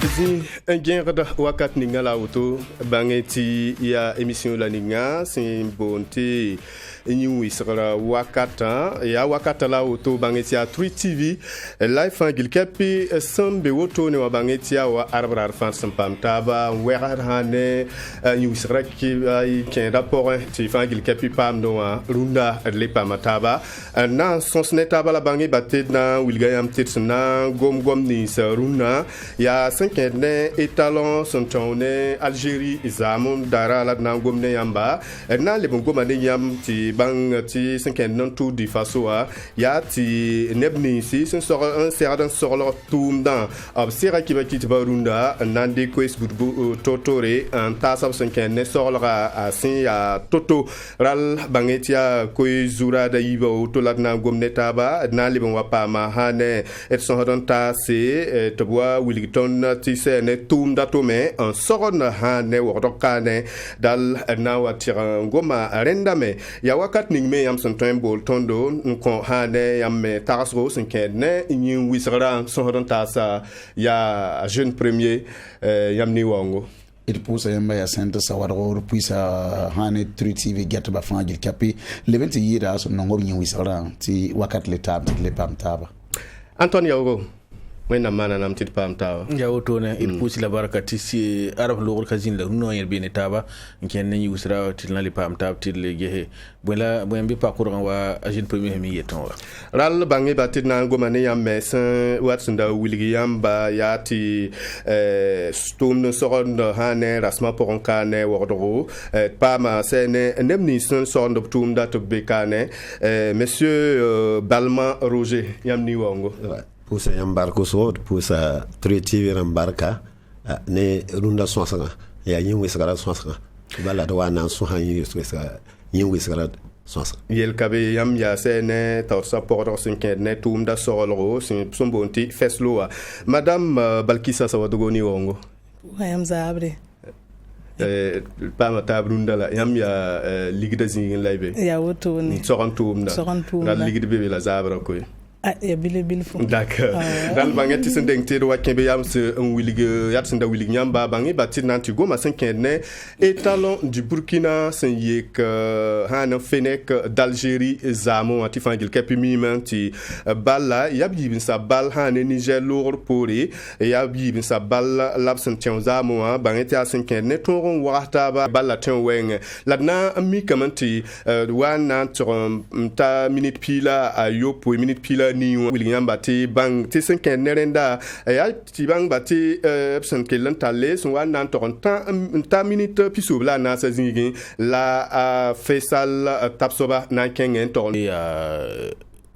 Zi ngirda wakat ninga la auto bangeti ya émission la ninga c'est bonté ñu wisra wakata ya wakata la auto bangeti ya 3 TV live angil kepi sambe woto ne wa bangeti ya wa arbrar fan sampam taba wera hane ñu wisra ki ay ken rapport ti fangil kepi pam no runda le pamataba na sonsne taba la bangi batte na wilgayam titsna gom ni sa runa ya ne étalon son tourné Algérie Zamon Dara la nangomne yamba na le bongoma ne yam ti bang ti 50 tout di faso ya ti nebni si son sort un certain sur leur tour dans obsira ki ba ki barunda nande ko esbudu totore en tasa 50 sur leur asin ya toto ral bangetia ko zura da yibo to la nangomne taba na le bon wapa ma hane et son hodonta se to bois Wilton ti ne tum datome en soron ha ne wordokane dal na watira ngoma rendame ya wakat ningme yam son tembo tondo ko ha ne yam tarasro sin kene ni wisra son tasa ya jeune premier yam ni wongo il pousse yamba ya sente sawargo puisa hane 3 TV get ba fangil kapi leventi yira so no ngom ni wisra ti wakat le tab le pam taba Antonio wena mana nam tit pam tawa ya woto ne il pousse la barakati si arab logol kazin la no yer bene taba ken ni usra til na li pam tab til le gehe bwela bwembe parcours wa agent premier mi yeton wa ral bangi batit na ngoma ne yam mesin watsinda william ba yati stum no soron hane rasma poronka ne wordro pama sene nemni son soron do tum dat bekane monsieur Balman Roger yam ni wongo pusa yambarko so pusa 3 TV rambarka ne runda sonsanga ya yin wisara sonsanga bala da wana so han yin wisara sonsanga yel kabe yam ya sene tawsa porto sinke ne tum da sorolo sin sombonti fesloa madame Balkissa Sawadogoni wongo wayam zabre pama tabrunda la yam ya ligda zingin laybe ya woto ni sorantum da ligda bebe la zabra koy ya bil fo d'accord dal bangeti sendeng te do wakembe yam se un wilige yat senda wilig nyamba bangi batit nanti goma 5 ne étalon du Burkina sen yek hana fenek d'Algérie zamo ati fangil kepi mimanti balla yabi bin sa bal hana Niger lour pori yabi bin sa bal labsen tion zamo bangeti a 5 ne toron warta ba balla tion weng ladna mi kamanti wana ta minute pila ayo po minute pila ni William Bati bang ti 5 nerenda ya ti bang bati absent kelan tale so wan nan ta minute piso bla na sa zingin la Faisal Tapsoba na kengen ton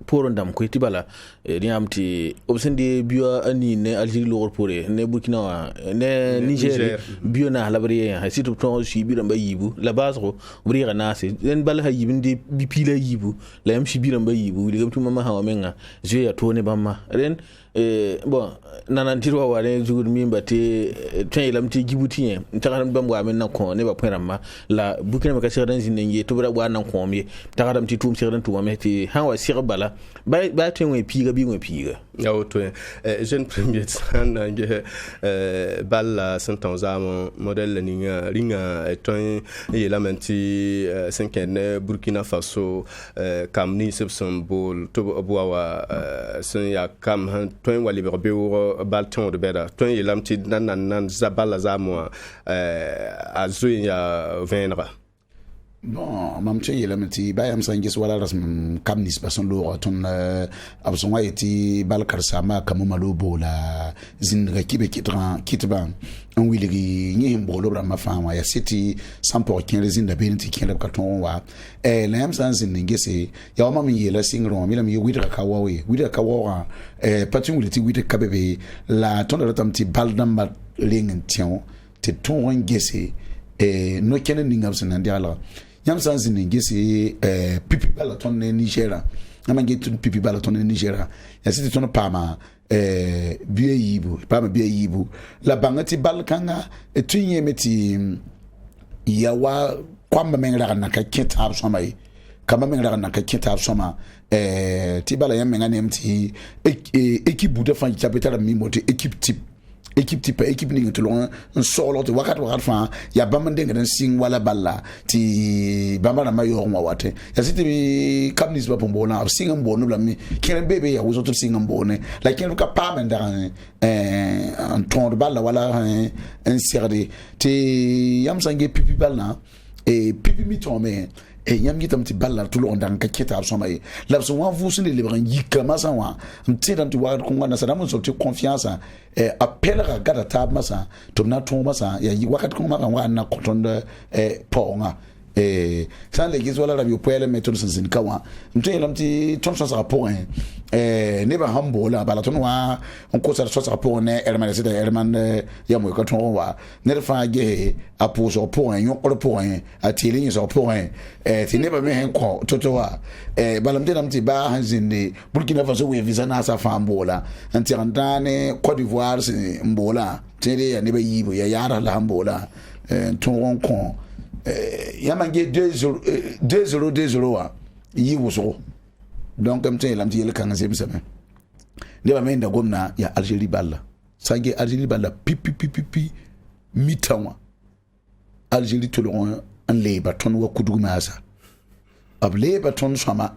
pour ndam ko tibala ni amti obsende bio ani ne Algérie lor poré ne Burkina wa ne Niger bio na labri ha situ ton shi bi ramba yibu la base ro bri na se en bal ha yibin de bi pila yibu la yam shi bi ramba yibu de gamtu mama ha menga je ya to ne bamma ren bon nanan tirwa wa ne jugur mi mbate tan lamti Djibouti en takaram bam wa men na ko ne ba point la Burkina ma ka sirdan zinenge to bra wa nan ko mi takaram ti tum sirdan to ma ti ha wa sir bala ba ten we piga bi we piga ya auto jeune premier sanange bal santanzamo modèle ninga ringa ton y lamenti 5 Burkina Faso kam ni symbole to boawa sen ya kam ton wali berbe balton de beda ton y lamti nan zabala zamo azu ya vendra bon mam che yelamati bayam sangis wala rasm kamnis bason lo ton abson wayeti balkar sama kamuma lo bola zinga kibe kitban on wiligi ni mbolo bra mafama ya city sampo kin zinda benti kin la katon wa la yam sanzin ngese ya mam yela singro mi lam yewira kawawe wira kawawa patin wiliti wira kabebe la ton da tamti baldam lingen tion te ton ngese no kenen ningam sandiala yam sanzi ngisi pipi balaton ne Nigeria namange tu pipi balaton ne Nigeria ya siti tono pama biye yibu la bangati balkanga etunye meti yawa kwamba mengra na ka kitab soma kama mengra na ka kitab soma ti bala yam menga nemti équipe bu defan chapeta la mimote équipe type équipe type équipe ni to long un solo to wakat fa ya bamande ngren sing wala balla ti bamba na mayo ma wate ya siti kamnis ba pombo na sing mbono la mi keren bebe ya wuzo to sing mbone la ken ka pa men da un ton de balle wala un serre ti yam sange pipi balla et pipi mi tombe e nyam gitam ti balla to lo ndan ka keta so mai la so wa fu sene le bran yikama sa wa mti dan ti wa ko ngana sa damo so ti confiance e appel ga gada tab masa to na to masa ya wakat ko ma wa na ko ton de ponga sans les giz wala rabio poele méthode sin kawa mti lamti ton so sa rapport ne ba hambola bala ton wa on ko sa so sa rapport ne elman c'est elman ya mo ko ton wa ne fa ge a pour so point yon ko point a tili so point ti ne ba me hen ko toto wa bala mti lamti ba hanzinde Burkina Faso we visa na sa fa hambola anti randane Côte d'Ivoire c'est mbola tele ya ne ba yibo ya yara la hambola ton kon yamange 2-0 wa yi wuso donc comme ça lamti yel kan zem sama ne ba men da gomna ya Algérie balla sange Algérie balla pipi mitanwa Algérie to lon an le baton wa kudu masa ab le baton sama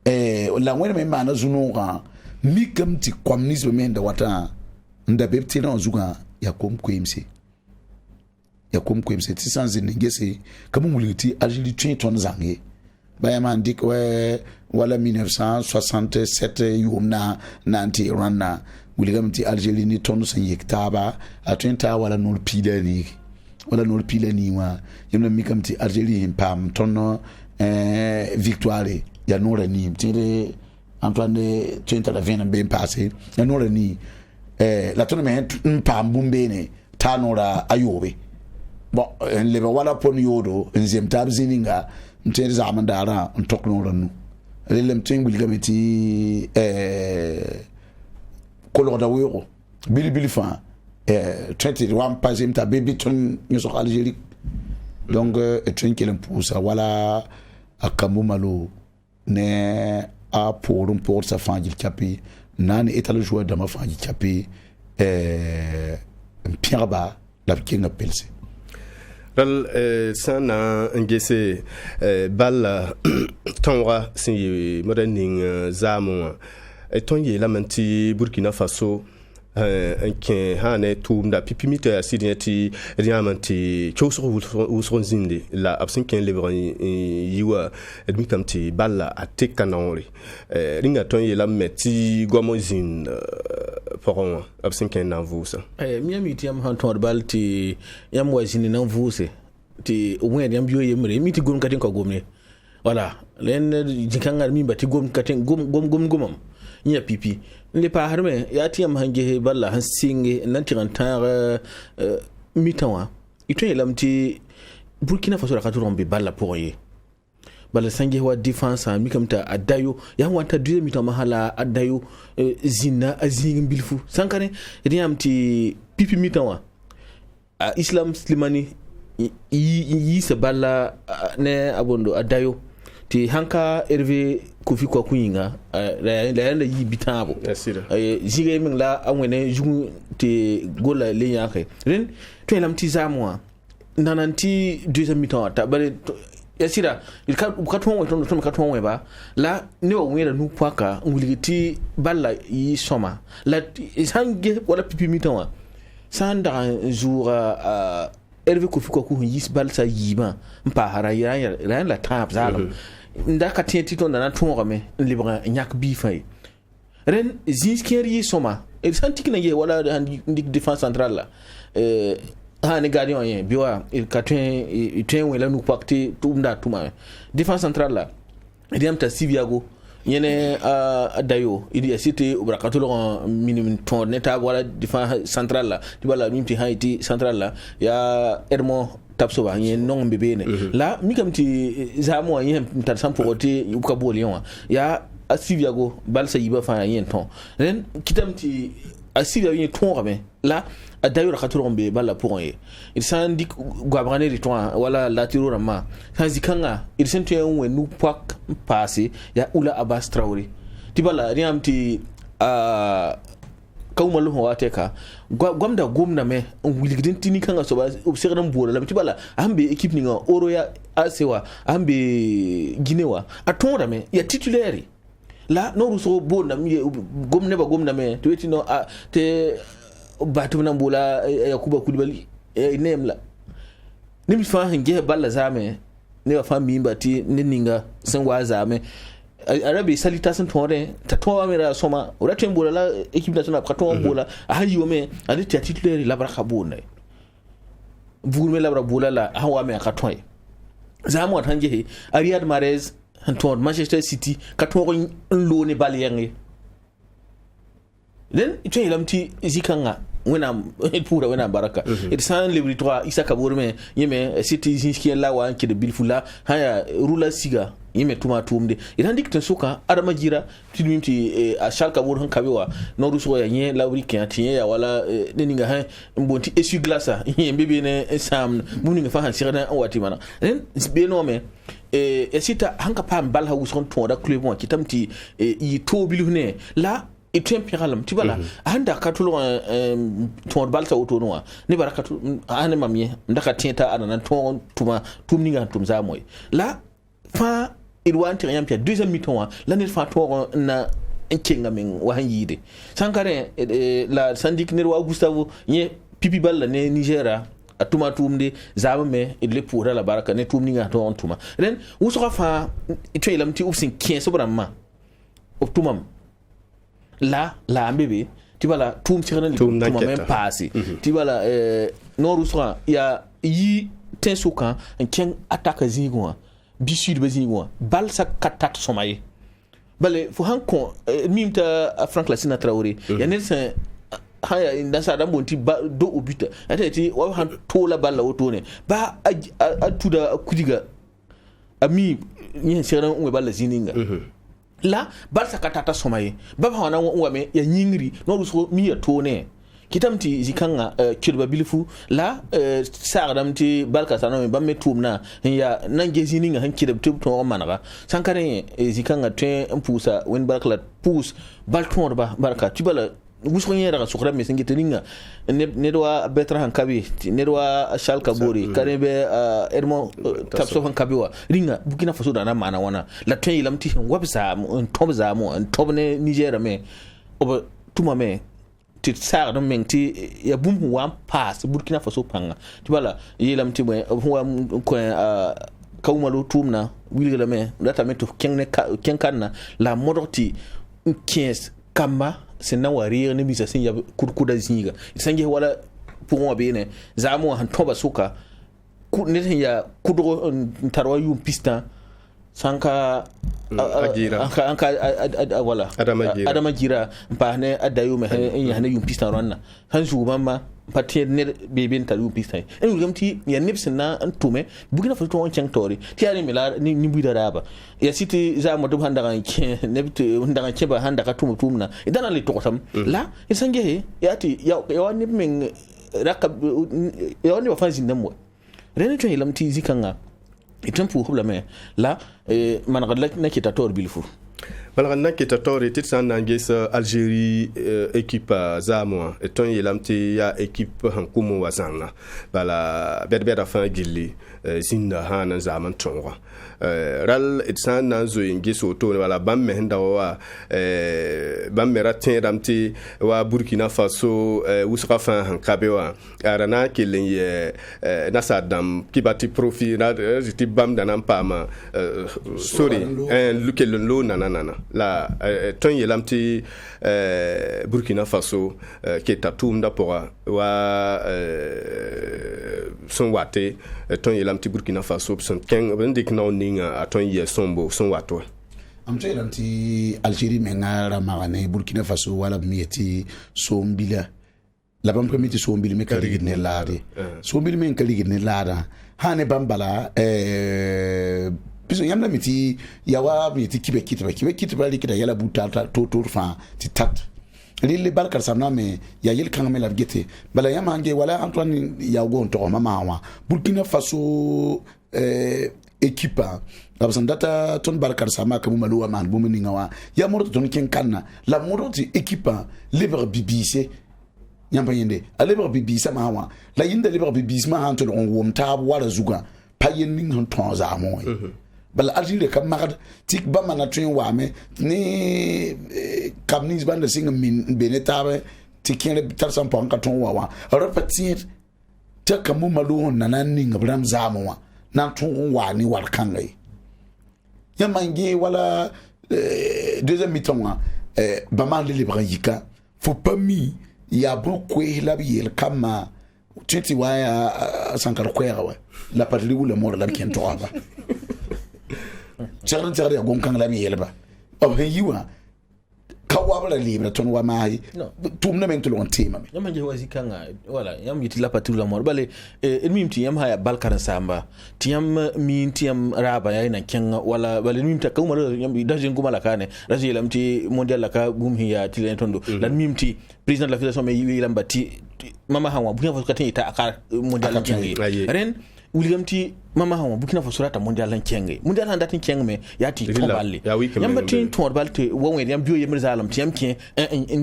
la wena men mana zunura mi kam ti communisme men da wata nda bepti na zuga ya kom kwemse ya kom kwemse ti sanzi ngese kamu muliti Algérie tun ton zange baya man dik wala 1967 yumna nanti ranna wuligam ti Algérie ni ton san yektaba atenta wala nol pilani wa yemna mikam ti Algérie pam ton victoire ya nora ni tire Antoine tenta la vena ben passé ya nora ni la ton me pam bumbene tanora ayobe bon le wala pon yodo nzem tab zininga mtende za mandara ntokno ranu le mteng bilgameti kolor da wero bili fa 21 page mta baby ton nyoso Algérie donc tranquille pour ça wala akamu malo ne a pour sa fanji chapi nani etalo joueur de ma fanji chapi Pierre ba la kinga pelse Ral sana ngese bal tonwa si moderning zamu tonye lamanti Burkina Faso en hane tumda pipimite asidenti riamanti choso usron zinde la absin ken lebran yiwa admikamti balla atekanori ringa tonye lameti gomozin poron absin ken nanvusa miami tiam han ton balti yam wazini nanvuse ti umwe yam biyo yemre miti gum katin ko gomne voilà len jikanga mi bati gom katin gom nya pipi le pa harme ya tiam hange balla han singe nan tirantar mitanwa ito lamti Burkina Faso ka turombe balla poye balla sange wa defense mi kamta adayo ya wanta deuxième mi-temps mahala adayo zina azing bilfu sankane riamti pipi mi-temps Islam Slimani yi se balla ne abondo adayo ti hanka Hervé Kofi kwa kuinga la yi bitabo jige min la amwene jugu te gola le yake ren to elam ti zamwa nananti deuxième mi-temps ta bare yasira il ka ton we ton ka ton we ba la ne o wera nu paka nguliti balla yi soma la sange wala pipi mi-temps sanda jour Hervé Kofi kwa ku yis bal sa yiba mpa hara ya la tab zalam ndaka tienti ton na ton rame libra nyak bi fay ren zinskeri soma et santik na ye wala ndik défense centrale la ne gardien yen biwa il katwen wela nu pakte tumda tuma défense centrale la riamta Siviago yene dayo il y cité obrakatolo minimum ton neta wala défense centrale la tibala mimti haiti centrale la ya Edmond tapsoba yen non bébé ne la mi kam ti zamo yen tar sam porté ka bolion ya Siviago balsa yiba fa yen ton ren kitam ti Siviago yen ton rame la dayo rakatolo be balla pour yen il sandi gwabrane de ton wala la tiro rama hazikanga il sentu en we nu pak passé ya Oula Abbas Traoré tibala riam ti kauma lo wate ka gwamda gomna me wilgidin tini kanga so ba obserdan bola la tibala ambe équipe ni nga oro ya asewa ambe ginewa atonda me ya titulaire la no ruso bona mi gomna me to weti no te batu na bola Yakuba Koulibaly nemla nimi fa hange balla zame ne wa fa mi mbati ninga sangwa zame arabe salita san tore ta towa mera soma ora tembola la équipe nationale ka towa bola ayi wome adi ti titulaire la baraka bona vurme la bola la hawa me ka toy zamu tanje he Riyad Mahrez hanton Manchester City ka towa lo ne bal yangi then ito ilamti zikanga wena pura wena baraka et sans le victoire Issa Kabourme yeme City zinski la wa ki de bilfula haya rula siga yeme tuma tumde irandik tan suka adama jira tidumti a Schalke bor han kabewa no ruso ya nye lawri kan tiye ya wala deninga ha mbonti essu glasa yembe be ne sam muninga fa han sirana wati mana then be no me Sita hanka pam bal ha wuson to da club mo kitamti yi to bilune la item piralam tibala anda katulo ton balta otonoa ne barakatu ane mamie ndaka tinta ana ton tuma tumninga tumza moy la fa irwanti yampia deuxième mi-temps la ne fa to na enkenga men wa yide sankare la sandik ne wa Gustavo nye pipi balla ne Nigeria atuma tumde zamame idle pura la baraka ne tumninga to tuma ren wuso fa ito ilamti upsin 15 sobramma optumam la mbebe tibala tum tirana li tum même passé tibala no rusra ya yi tensuka en attaque zingwa bisud bezingwa bal sa katat somaye bale fo hankon mimta Frank Lassina Traoré ya Nelson haya ndasa dambo nti do obita atati wa han to la balla otone ba atuda kudiga ami nyen seran umwe balla zininga la barsa katata somaye baba wana wame ya nyingri no ruso mi ya tone kitamti zikanga kirba bilifu la sagadamti barka saname bamme tumna ya nange zininga han kirba to managa sankare zikanga te mpusa wen barkla pus balton ba barka tibala wuso nyera sukra me singite ninga ne do betra han kabi ne do Schalke bori karebe ermo tapso han kabi wa ringa Burkina Faso da na mana wana la tay lamti wabsa tobza mo tobne Nigeria me oba tuma me ti sar do menti ya bum wa pass Burkina Faso panga tibala yelamti mo wa ko kawmalo tumna wilgala me data meto kenkanna la modorti 15 kamba sena wari ne bisa sin ya kurkuda zinga sange wala pour bene zamo han toba suka ne ya kudro tarwa yum pista sanka anka wala adama gira pa ne adayu me ya ne yum pista ronna han jumama patie ne bebe nta yum pista en gamti ya nipsin na antume Burkina Faso to wancan tori ti ari mila ni buida raba ya City za mo dum handa kan ne bitu handa kan ba handa ka tumna idan ali to sam la isange he yati ya wani men rakab ya wani ba fanzin nan mo rene to hilamti zikanga itampu hubla me la man gadlak na kitator bilfu malgré que tatori tit san nangis Algérie équipe zamo eton yelamti ya équipe hankumo wazanga bala berbera fa gilli zinda hana zaman tonwa ral et san nanzo ingiso to wala bamme henda wa bamme ratin damti wa Burkina Faso usra fa hankabe wa arana kilin ye nasadam kibati profit na ti bam danam pama sorry en lukelon lo nanana la ton yelamti Burkina Faso qui est tatum d'apora wa son wate ton yelamti Burkina Faso son ken bendik na oninga aton ye sombo son wato am tsaye lanti Algérie mengara magane Burkina Faso wala mieti sombila la bam premiti sombili me kaligi ne lade sombili me kaligi ne lada hane bambala piso yamna miti yawa miti kibe kitba likida yala butata to fa ti tat lille balkar samna me ya yel kan me la gete bala yama nge wala Antoine ya go to mama wa Burkina Faso équipe absan data ton barkar sama ka mumalu wa man bumuni ngawa ya morto ton ken kanna la morto équipe libre bibise nyamba yende a libre bibise ma wa la yinde libre bibise ma han to on wom tab wala zuga payen ning han ton za mo bal arjile kam magad tik ba mana trin wa me ni kamnis bande singa min benetabe tikene tarsan pon ka ton wa repetir ta kamu malu nanan ning bram za mo wa na ton wa ni war kangai ya mangi wala deuxième mi-temps ba mal libre yika faut pas mi ya beaucoup la biel kama titi wa sankar kwera la patrie ou le mort la kien toaba Charles gon kan la biel ba of yiwa kawabla libre ton wa mai tum na mento lon tema yam je wazi kanga wala yam yiti la patrie la mort bale mim ti yam haya balkaran samba ti yam min ti yam raba yayi na kenga wala bale mim ta kuma yam dajin kuma la kane raji lam ti mondial la ka gum hiya ti len tondo dan mim ti président de la fédération me yi lam bati mama hawa bu fa katin ita akar mondial la kenga ren William ti mama hawa Burkina Faso rata mondial lan kenge mondial lan datin kenge me ya ti to balle yamba tin to balte wonwe yam biyo yemir zalam ti yam ken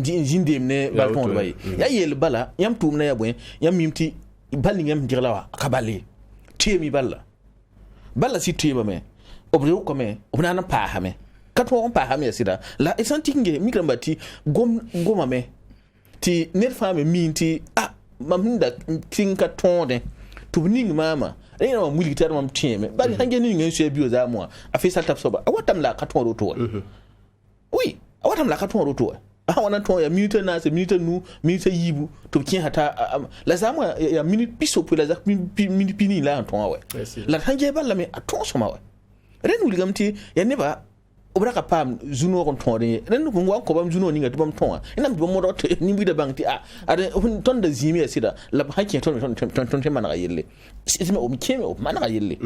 jinde ne balton bay ya yel bala yam tum na yabwen yam mimti balli yam dirlawa ka balle ti mi balla si ti ba me obre ko me obna na pa ha me ka to on pa ha me sida la esanti nge mikrambati goma me ti net femme minti mamnda tinka tonde tubning mama ina ma mulki mam tieme bari hange ni ngi so bio za mo a fi saltap soba awatam la ka ton roto oui awatam la ka ton roto wana ton ya minute na se minute nu minute yibu to kin hata la za mo ya minute piso pour la za minute pini la ton wa la hange balla me aton so ma wa ren wuli gamti ya neba obraka pam zuno kon ton ren ko ngwa ko bam zuno ni ngati bam ton ina bi mo dot ni bi da banti ada ton da zimi sida la hakke ton mana yelle isma o mikeme o mana yelle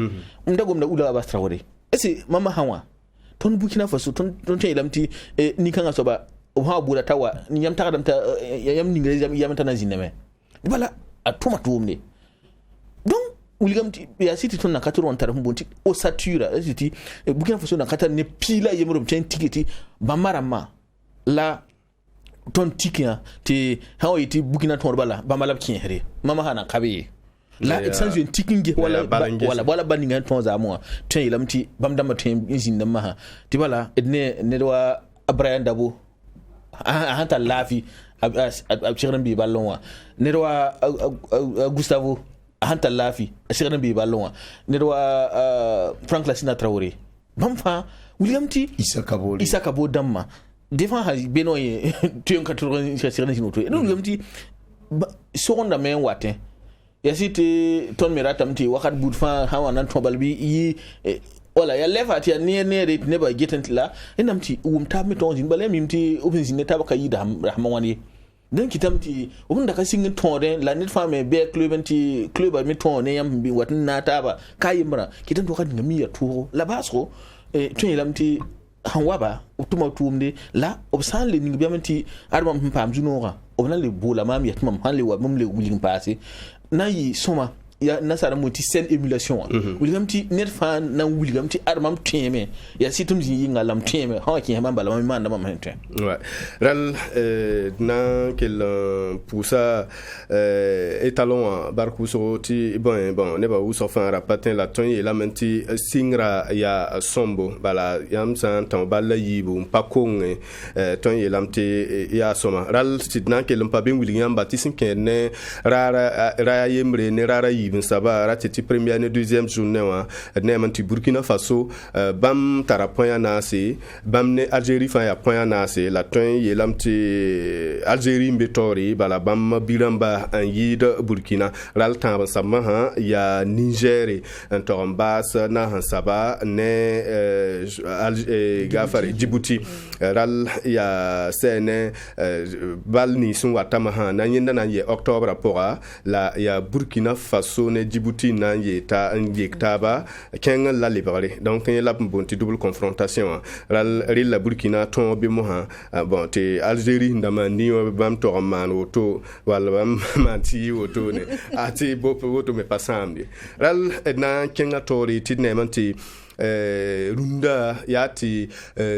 ndagom na ula abastrawore esi mama hawa ton Burkina Faso ton te lamti ni kanga soba o ha bura tawa ni yam takadam ta yam ni ngere yam tan zineme bala atuma tuumne donc uligam ya siti ton na katoro ontar mbonti o satura siti Burkina Faso na katar ne pila yemurum ten tiketi bamarama la ton tikia ti hawo iti Burkina ton bala bamalab kinhere mama hana kabe la extension tikinge wala baninga ton za mo ten ilamti bamdama ten injin ma ha ti bala ne wa Abraham Dabo hanta lafi abshiran bi ballon wa ne wa Gustavo hanta lafi ashiran bi ballon wa ne wa Frank Lassina Traoré bamfa William T Issa Kabo damma defan ha benoye tuyon 80 ashiran sinoto no William T seconde men watin ya siti ton mirata mti wakat budfa hawa nan to balbi yi wala ya lefa ti ne rate ne ba getent la ina mti umta mi ton jin bale mi mti obin jin ta baka yi da rahman wani dan kitamti ubun da ka singin ton den la net fame be club anti club mi ton ne yam bi watin na ta ba kai mura kitan to kan mi ya to la basko tun lamti hanwa ba utuma tumde la obsan le ningi biamti arma pam junora obna le bola mam ya tumam han le wa mum le wulin passé na yi soma ya nasara muti sen émulation William ti net fan na William ti armam teme ya situm yi ngalam teme ha ki hamba bala ma na ma hente ouais ral na quel pour ça étalon barkuso ti bon ne ba où so fan rapatin la ton et la menti singra ya sombo bala yam san tan bala yibu pa kong ton et lamti ya soma ral sidna quel pa ben William batisin ken rara yemre ne rara bin saba ratiti première ne deuxième journée wa ne manti Burkina Faso bam tara point nasi bam ne Algérie fa ya point nasi la ton ye lamti Algérie mbetori bala bam bilamba en yid Burkina ral tan sama ha ya Niger en tombas na han saba ne gafari Djibouti ral ya sene balni sun watama ha na yinda na ye octobre pora la ya Burkina Faso Faso ne Djibouti na yekta kenga la libéré donc il y a la double confrontation la Burkina ton bi mo bon te Algérie ndama ni bam to man auto wala bam manti auto ne ati bop auto me passamdi ral na kenga tori tidnemanti runda yati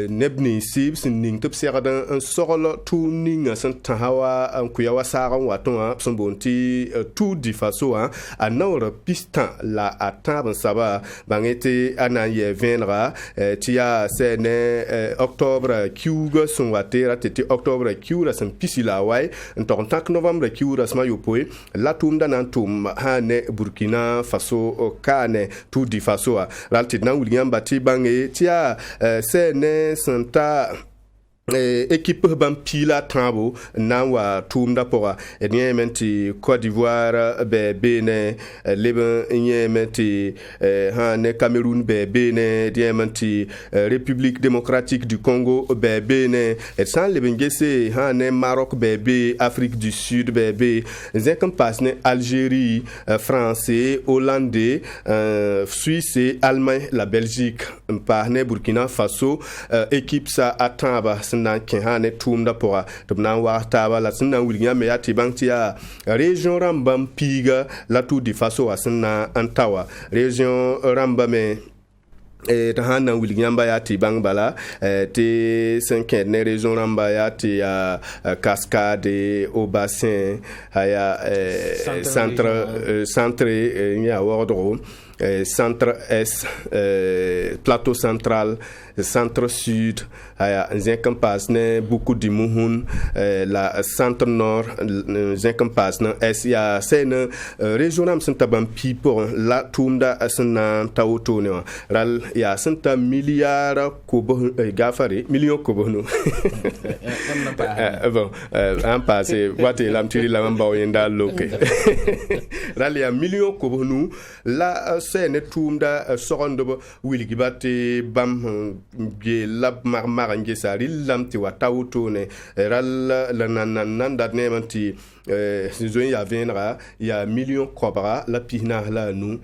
nebni sibs ning tup serada un sorolo tu ning san tahawa an kuyawa saran waton son bonti tout di faso a naura pistan la ataban saba bangete anaye venra tia sene octobre kiuga son watera tete octobre kiura san pisila wai en tak novembre kiura sma yopoe la tumda nan tum hane Burkina Faso kane tout di faso ralti nan Yambati bange tia sene santa équipe ban pila tambo nawa tumda pora menti Côte d'Ivoire be Bénin Liban menti ne Cameroun be Bénin menti République démocratique du Congo be Bénin et sans lebengese ne Maroc be Afrique du Sud be zekam pasne Algérie français hollandais Suisse Allemagne la Belgique parne Burkina Faso équipe sa atamba na kenhane tumda pora tobna warta la sinna wilnya me yati bantia région rambam piga la tout di faso asna antawa région rambame tahana williamba yati bangbala te 5 ne région ramba yati ya cascade au bassin haya centre ya wordro centre est plateau central centre sud haya zinkampas ne beaucoup de muhun la centre nord zinkampas na est ya sene région am santa ban pipo la tumda asna tawto ne ral ya santa milliard kobo gafari million kobo no bon en passé wate lam tiri la mbaw yenda loke ral ya million kobo no la sene tumda sorondo wilgibate bam ge lab marmar nge sari lamti wa tawto ne ral la nan dat ne manti zone ya venra ya million kobra la pihna la nu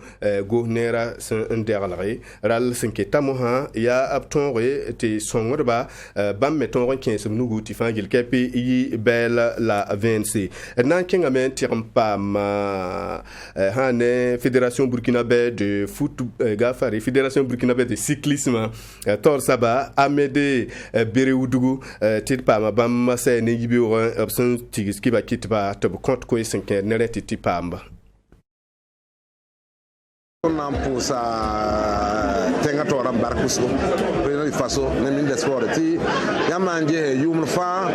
go nera sen derlare ral sen ketamo ha ya aptonre te songorba bam meton 15 nugu ti fangil kepi yi bel la 26 nan kenga men tirpa ma hane fédération burkinabé de foot gafari fédération burkinabé de cyclisme tor saba amede berewudugu tirpa ma bam se ne yibi o option tigiski ba kitba to compte ko 5 nereti tipamba on pousa tenga tora barkuso Burkina Faso ne min sport ti ya manje yum fa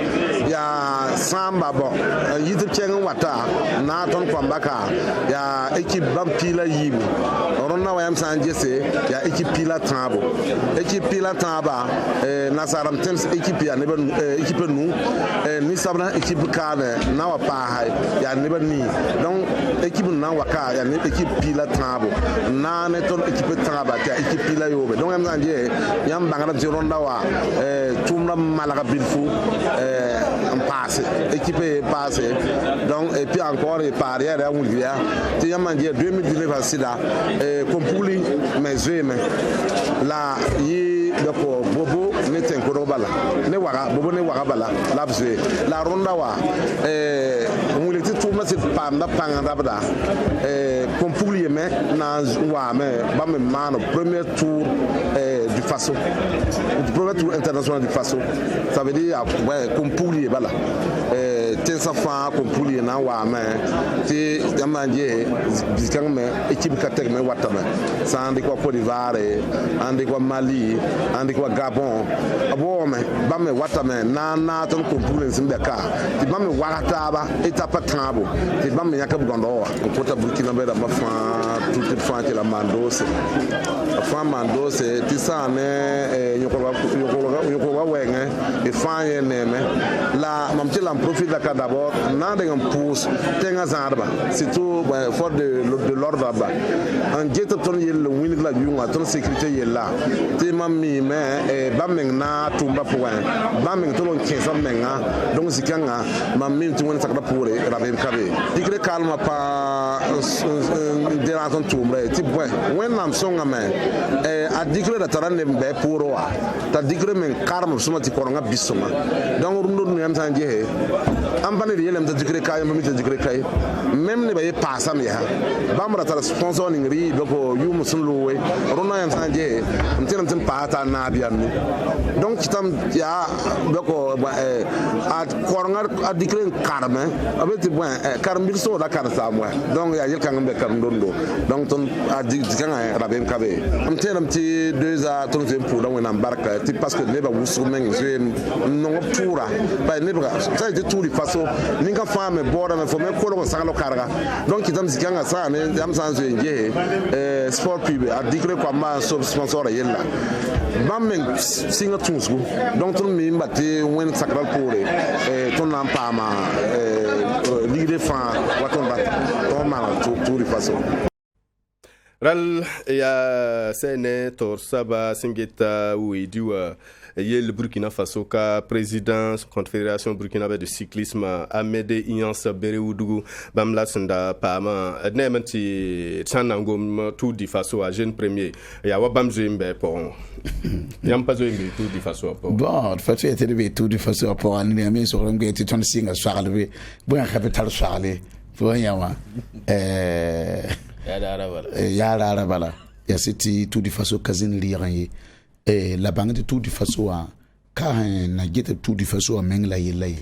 ya samba bo yitu chenga wata na ton kwambaka ya équipe bampila yibu ronna wayam sanje se ya équipe pila taba nasaram temps équipe ya ne équipe nu ni sabna équipe kana na wa pa ya ne ni donc équipe na waka ya ne équipe pila tabo na ne ton équipe taba ta équipe pila yobe donc am sanje yam bangara ti ronda wa tumna malaga bilfu en passé équipe passé donc et puis encore et par derrière on vient ti yam manje 2019 sida kompuli mezeme la yi dako bobo ne tenkoro bala ne wara bobo ne wara bala la bze la ronda wa on le ti tumna sit panda panga bada kompuli me na wa me ba me man premier tour du Faso du premier tour international du Faso ça veut dire ouais kompuli bala tensa fa kompuli na wa me ti yamanje biskang me équipe katek me watame sa andi ko Côte d'Ivoire andi ko Mali andi ko Gabon abo me ba me watame na ton kompuli nsimbe ka ti ba me warata ba etapa tabo ti ba me yakab gondo ko ta Burkina be da ma fa toute fois que la mandose fa mandose ti sa ne yoko wenge e fa neme la mamti la profite da d'abord na de pousse tenga zarba surtout fort de l'ordre ba en jeta ton yel win la yunga ton sécurité yella te mammi me ba men na tumba point ba men ton 15 menga donc zikanga mammi tu wona sakra pour raven kabe dikre calme pa dérangeant tout mais type ouais when am songa me a dikre da tarane be puro wa ta dikre men karma suma ti koronga bisuma donc rundo no yam tanje he am bane de yelem ta dikre kay mi ta dikre kay même ne be passa me ha bamra ta sponsor ni ri doko yu musullu we rundo yam tanje mtenam tem pata na bianu donc kitam ya doko a koronga a dikre karma abeti bon karmbil so da kar samwa donc ya yel kan be kam dondo donc ton a dikanga rabem kabe am tenam ti 2 a ton tem pour donc na barka ti parce que ne ba wusu men je non pura ba ne ba ça de tout de façon ninga femme borda me fo me ko lo sangalo karga donc kitam zikanga sa ne am sans nje sport pub a dikre kwa ma sponsor yella bammen singa tunsgu donc ton mi mbati wen sakral pour ton na pama ligue fan waton bat ton mal tout de façon ral ya sene tor saba singeta widiwa yel Burkina Faso ka président confédération burkinabé de cyclisme Amédé Inyans Bereoudou bamla senda pama nemanti tsanangom tout di faso a jeune premier ya wabam jembe pour yam pas jembe tout di faso pour bon de façon était de tout de façon pour an ni mais sur ngé ti ton singa soirle bon capital soirle pour yama ya la ya c'était tout de façon kazin liran la banque de tout de façon ka na gete tout de façon mengla yelay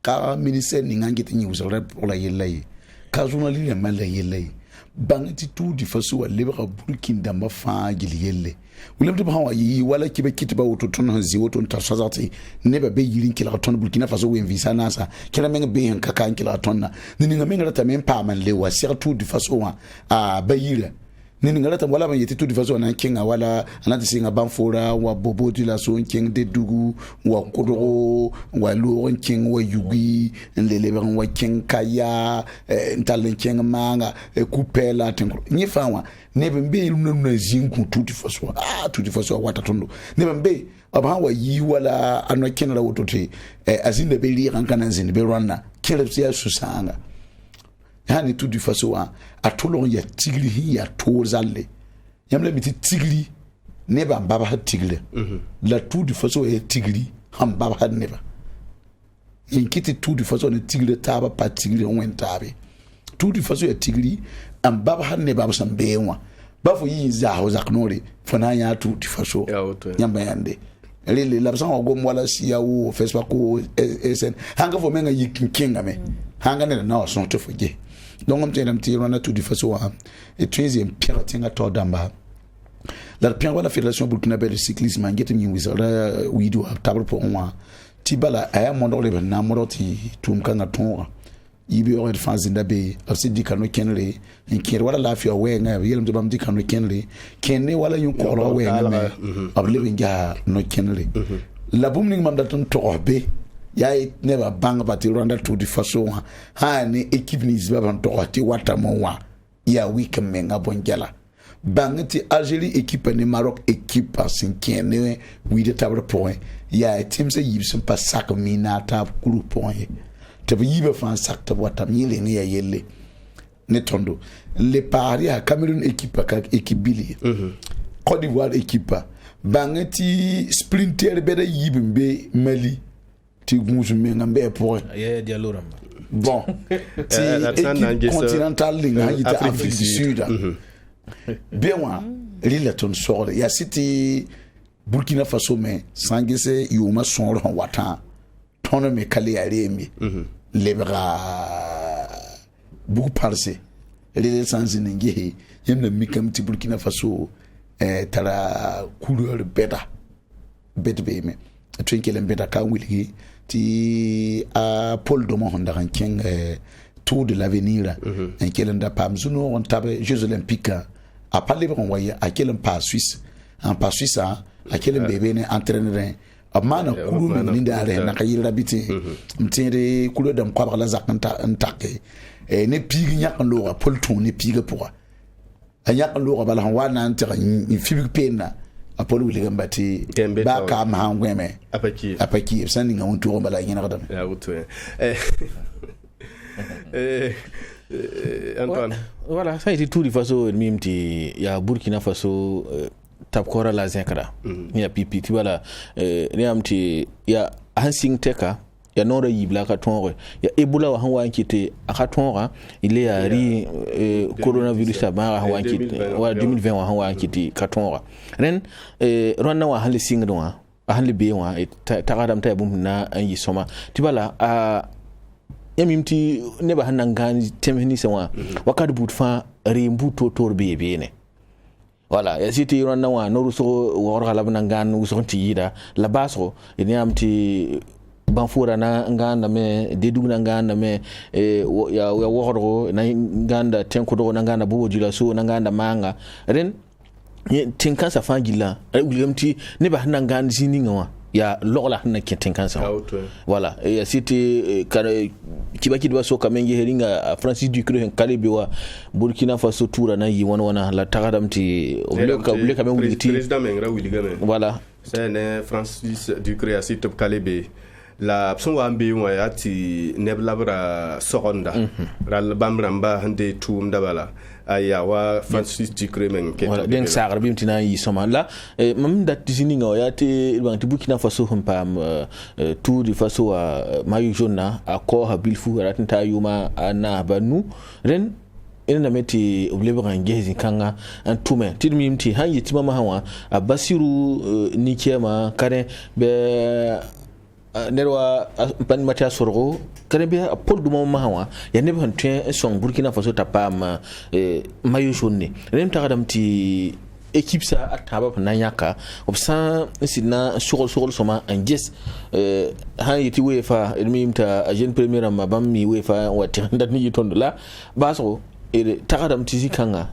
ka ministère ni ngangete ni usara pour la yelay ka journaliste mal la yelay banque de tout de façon lebra Burkina damba fa gil yelle wulam de ba yi wala kibe kitba woto ton hanzi woto ta sazati ne ba be yirin kila ton Burkina Faso wen visa nasa kila menga be han kaka kila ton na ni ngamenga ta men pa man lewa surtout de façon a bayira nini ngala tam wala ban yeti tout de façon na kinga wala anati singa banfora wa bobo de la so king de dugu wa kodoro wa lo king wa yugi ndele ban wa king kaya ntalen king manga kupela tenko ni fawa ne bembe lu na zinku tout de façon tout de façon wata tondo ne bembe aba wa yi wala anwa kinra wotote azinde be li rankana zinde be rwana kelepsia susanga yani tout de façon a tolon ya tigli hi ya tozalle yamle miti tigli ne ba baba ha tigli la tout de façon e tigli ham baba ha ne ba yinkiti tout de façon ne tigli taba pa tigli on tabe tout de façon e tigli am baba ha ne ba sam bewa ba fo yi za ho zaknori fana ya tout de façon yamba yande lele la person go mwala siya wo Facebook ko SN hanga fo menga yikinga me hanga ne na so to foje donc on tient un petit rana tout de façon et troisième pierre tinga to damba la pierre wala fédération burkinabé de cyclisme ngete mi wisara wido table pour moi tibala aya mondo le na moroti tumkanga tonga yibi o de fans ndabe afsi dikano kenle nkere wala lafia wenga yelum de bam dikano kenle kenne wala yun ko ro wenga me able binga no kenle la bumning mam daton to be ya never bang bati rwanda tout de façon ha ni équipe ni ziba ban to ati wata mo wa ya week menga bonjala bangati Algérie équipe ni Maroc équipe cinquième ne wi de table point ya team se yibsun pas sac mina tab groupe point te yiba fan sac tab wata mile ni ya yelle ne tondo le paris à Cameroun équipe ka équipe bili Côte d'Ivoire équipe bangati sprinter beda yibimbe Mali ti gouzume ngambe pour ya dialoram bon ti équipe continentale linga yita Afrique du Sud bewa lila ton sore ya city Burkina Faso me sangese yuma sore wata tono me kale ya remi lebra beaucoup parse lile sanzine ngehe yemna mikam ti Burkina Faso tara couleur beta be me twinkele beta ka wili ti a Paul Domo Honda ranking Tour de l'avenir en quel da pam zuno on tabe Jeux olympiques a parler on voyait à quel pas Suisse en pas Suisse à quel bébé ne entraîneur amana kulu ni ndare na kayira biti mtire kulu dam kwa bala zakanta ntake ne pigi nyak lo Paul ton ne pigi pour nyak lo bala wana ntira ni fibi pena Apollo William Bati baka mahangweme apaki sending on to bala yina kadam ya uto Antoine. Voilà, ça a été tout de façon, il y a Burkina Faso, Tapkora la Zekra, il y a Pipi, tu vois là, il y a Hansing Teka, il y a Nora Yibla Katonre, il y a Ebola ou Hawa Nkite, à Katonra, il est à coronavirus à Mara Hawa Nkite, 2020 ou Hawa Nkite, Katonra. Ren, Rwanda wa Hali Singdoa, a Hali Bewa, et Taradam Tabum na un yisoma, tu vois là, à Yamimti, never Hanangan, Temhiniswa, Wakad Boutfa, Rimbuto Torbe ne. Voilà, et c'était Rwanda wa, Noruso, Waralabangan, ou son tira, la basso, et Yamti. Banfura na nganda me dedu na nganda me ya woro na nganda tenkodo na nganda bubo jila so na nganda manga ren tinkansa fangila ulimti ne ba na nganda zininga ya lola na tinkansa voilà et c'était kibaki dwa so kamenge heringa Francis Ducreux Kalebe wa Burkina Faso toura na yi wana la tagadamti obule kamenge wuliti président mengra wuligame voilà c'est Francis Ducreux a sitop Kalebe la pson wa mbe wa ati neblabra soronda ral bamramba hande tum dabala aya wa Francis Ducreux men ke voilà den sagar bim tina yi soma la mam dat tisini nga ya te ban ti Burkina Faso pam tout de façon mayu jonna accord habilfu ratinta yuma ana banu ren ina meti oblebra ngezi kanga antume tidmi mti hanyi timama hawa abasiru nikema kare be nerwa pan matia sorgo karebe pol du mama hawa ya nebe hantin son Burkina Faso tapam mayo jonne rem tagadam ti équipe sa ataba na yaka obsa sina sogol soma anges han yiti wefa mimta agent premier ma bam mi wefa wati ndat ni tondo la baso e tagadam ti zikanga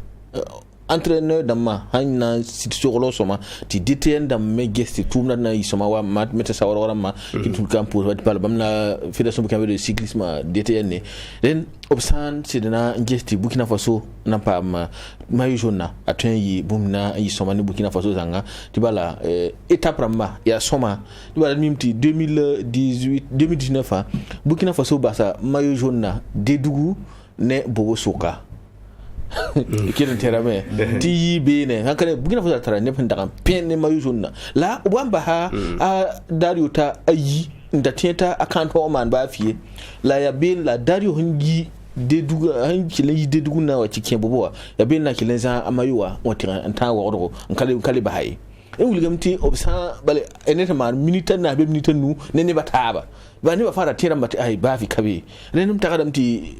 entraîneur damma hanna sit sogolo soma ti DTN dam me gesti tumna na isoma wa mat meta sawara ma kitul campo wat pal bamna fédération burkinabé de cyclisme DTN ne den obsan sidina gesti Burkina Faso na pa mayu jonna atun yi bumna isoma ni Burkina Faso zanga tibala étape ramba ya soma tibala mimti 2019 Burkina Faso basa mayu jonna dedugu ne bobo soka kiran terame ti bene hakane Burkina Faso tara ne penda pen ne mayu jonna la wamba ha a dario ta ayi ndateta akanto man ba fie la ya ben la dario hungi dedugu hankile dedugu na wa cikin bobo ya ben na kilen za amayuwa watira anta wa odo kale ba hayi e wuligamti obsa bale eneta man minita na be minita nu ne bataba ba ne ba fara tera mata ai ba fi kabe renum tagadamti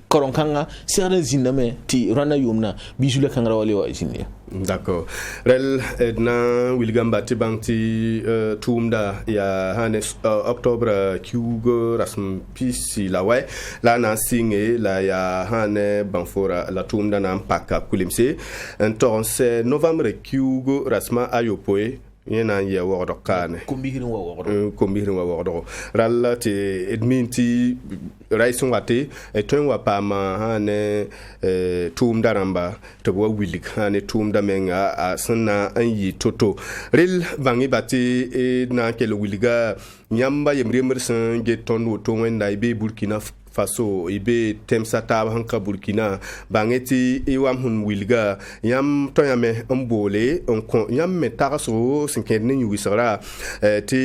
koron kanga seren ziname ti rana yumna bisule kanga wale wa isinne d'accord rel edna wilgam bati banti tumda ya hanes octobre kugo rasm pisi la way la na singe la ya hane banfora la tumda na mpaka kulimse entonce novembre kugo rasma ayopoe yena ye wodo kane kombihirin wa wodo ralla te edminti raisun wate etwen wa pama hane tum daramba to wa wilik hane tum da menga asna anyi toto rel bangi bati na kele wiliga nyamba yemremersan geton woto wenda ibe Burkina Faso ibe temsa tab hanka Burkina bangeti iwam hun wilga yam to yame mbole on yam metaso sinkene ni wisara ti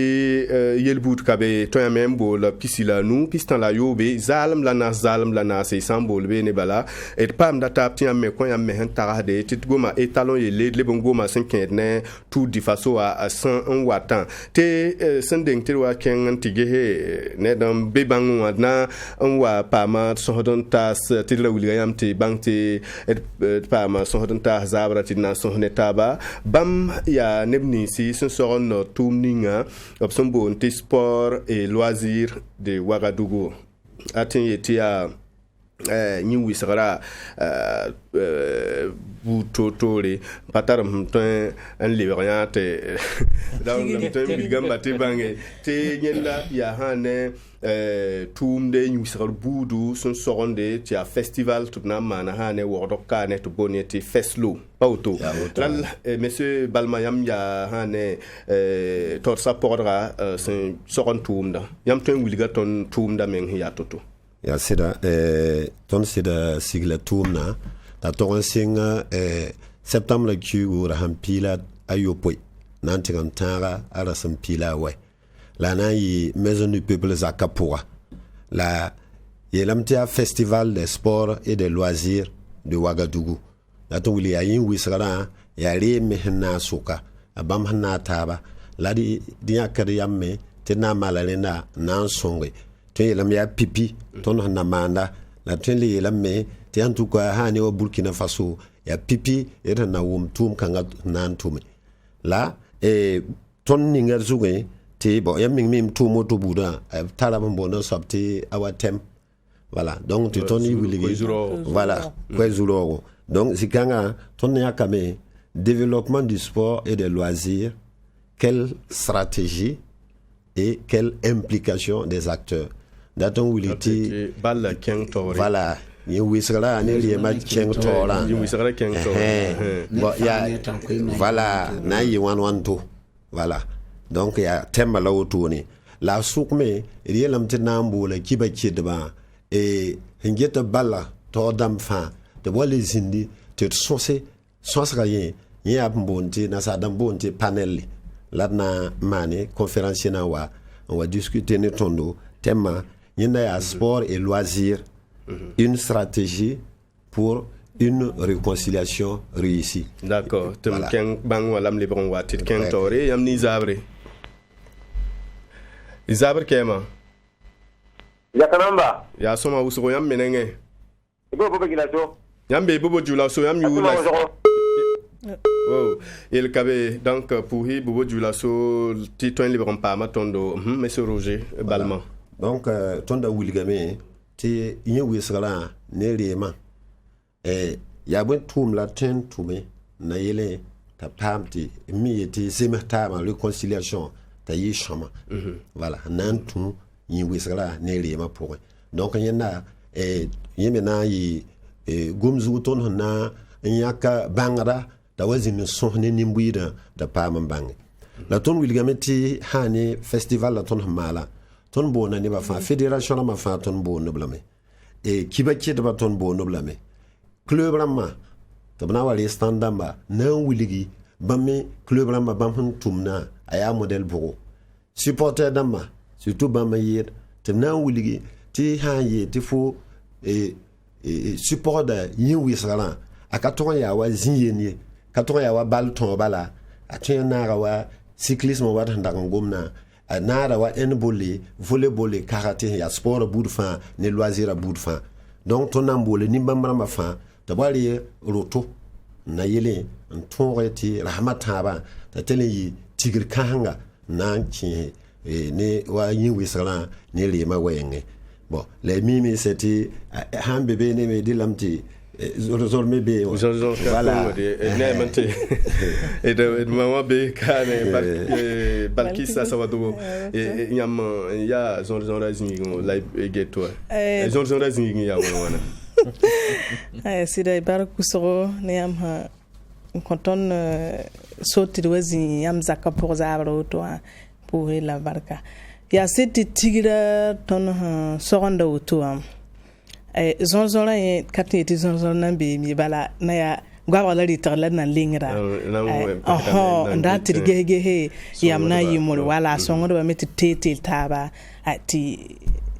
yelbut kabe to yame mbol pisila nu pistan la yobe zalam lana se sambol be ne bala et pam data ti yame ko yame hen tarade ti goma etalon yele le bongoma sinkene tout di faso a 100 watan te sending ti wa ken tige ne dam be bangu adna wa pama sohodon tas tidla wilgayam ti bangti pama sohodon tas zabra tidna sohne taba bam ya nebni si son soron no tumninga opson bon ti sport et loisirs de Ouagadougou atin yetia ni wisara butotore pataram ton en liberiate dans le temps bilgamba te bange te nyenda ya hane tumde ni wisara budu son soronde ti a festival tutna mana hane wodo kane to boneti feslo pauto lan monsieur balmayam ya hane tor sapordra son soron tumda yam ton wilga ton tumda men ya toto ya sida ton sida sigla tumna ta to singa septembre ku raham pila ayopoi nanti kan tara ara sam pila we la na yi maison du peuple zakapura la yelamtia festival des sports et des loisirs de Ouagadougou la to wili ayin wisara ya re mehna suka abam hana taba la di yakar yamme tena malalena nan songe to yelam ya pipi ton hana manda la to yelam me te en tout cas hani au Burkina Faso ya pipi era na tum kanga nan tume la ton ninga zuge te bo ya mim tumo to buda tala mbona sabti awatem voilà donc tu ton wili voilà kwezuro donc zikanga ton yakame développement du sport et des loisirs, quelle stratégie et quelle implication des acteurs. D'attends où il était. Voilà. Il wisera ne liema cheng tora. Il wisera cheng tora. Voilà. Na yi wan to. Voilà. Donc il y a thème là autour ni. La soukme il y a l'amte nambo le kiba kidba et ngeta balla to dam fa. De bois les indi te sonsé rien. Il y a na sa bonté panel là na mané conférencier na wa on va discuter ne tondo thème il y a sport et loisirs une stratégie pour une réconciliation réussie. D'accord. Voilà. Ken bang walam libron watit ken tore yam ni zabre kema ya kanamba ya soma uso yam menenge ibo bobo gilaso yam be bobo jula so yam yu la. Oh, il cabe donc pour hi bobo du lasso titoin libron pas ma tondo monsieur Roger Balma. Donc tonda wilgame ti yewi sala ne rema ya bon tum la ten tume na yele ta pamti mi yeti semata ma réconciliation ta yi chama voilà nan tum yewi sala ne rema pour donc yena yemena yi gumzu ton na nyaka bangara da wazin sohne nimbuida da pam bangi la ton wilgameti hani festival la ton mala ton bona ne ba fa fédération ma fa ton bona blame e kibaki da ton bona blame club rama to bana wali standamba nan wiligi bamme club rama bam hun tumna aya model bugo supporter dama surtout bam yir te nan wiligi ti hanye ti fo support da yin wisala aka ton ya wa zinye katon ya wa bal ton bala atun na wa cyclisme wa ndango gomna na wa enbole volleyball karaté ya sport bout de fin ne loisir à bout de fin donc ton ambole ni mbamra ma fin to bali roto na yele ton reti rahmata ba ta tele yi tigir kanga na chi ne wa yin wisala ne le ma wenge bon les mimi c'était han bébé ne me dilamti zorme be voilà ne mante et de maman be kane balkisa sawado et nyam ya zon razing live geto zon razing ya wana sida barkusoro ne am ha konton soti wazi yam zakka pour zabro to pour la barka ya seti tigira ton soronda wuto am zonzora ye kati ti zonzora nan be mi bala na ya gwa wala ritar la nan lingra nda tirgege he yam na yimul wala songo ba meti tete taba ati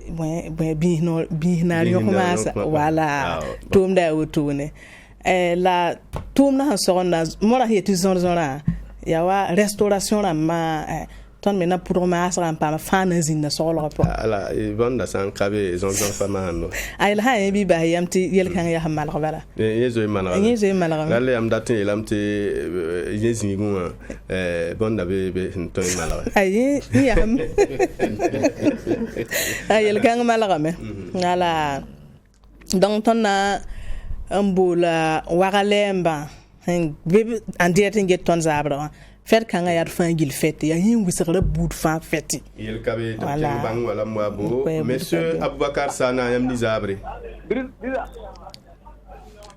bi na yo commence wala tum da wutune la tum na sonda mora he ti zonzora ya wa restauration la ma ton mena pour ma asra pa fana zinna solo po ala banda san kabe zonzon fama no ay la hay bi ba yamti yel kan ya hamal bala yezo malagala lalle am datin lamti yezi ngun banda be to malagala ay ya ham ay yel kan malagame ala donc ton na ambula wagalemba bebe andiate nget ton zabra faire quand il y a fangil fête il y a un wisere bout fin fête il kabe donc bang wala mwabo monsieur Aboubacar Sana yam ni zabre